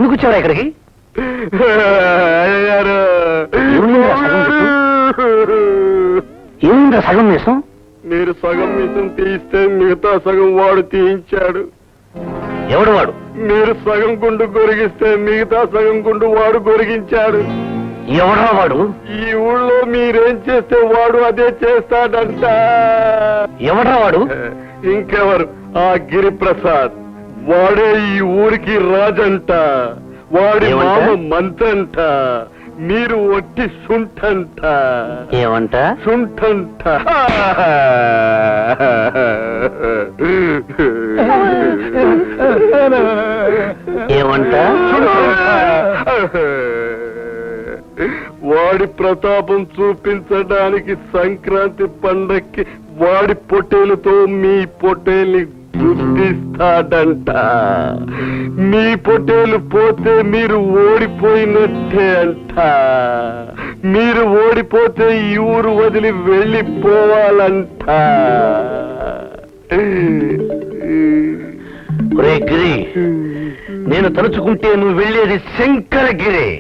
ఎందుకు వచ్చారా ఇక్కడికి? ఏముందా సగం మీసం? మీరు సగం మీసం తీస్తే మిగతా సగం వాడు తీయించాడు. ఎవడు వాడు? మీరు సగం గుండు గొరిగిస్తే మిగతా సగం గుండు వాడు గొరిగించాడు. ఎవడా వాడు? ఈ ఊళ్ళో మీరేం చేస్తే వాడు అదే చేస్తాడంట. ఎవడా వాడు? ఇంకెవరు? ఆ గిరిప్రసాద్. వాడే ఈ ఊరికి రాజంట. వాడి మామ మంత్రంట. మీరు ఒట్టి సుంఠంట. ఏమంట? సుంఠంట. ఏమంట? వాడి ప్రతాపం చూపించడానికి సంక్రాంతి పండక్కి వాడి పొట్టేలుతో మీ పొట్టేల్ని గుర్తిస్తాడంట. మీ పొట్టేలు పోతే మీరు ఓడిపోయినట్టే అంట. మీరు ఓడిపోతే ఈ ఊరు వదిలి వెళ్ళిపోవాలంట. ఒరే గిరి, నేను తలుచుకుంటే నువ్వు వెళ్ళేది శంకరగిరి.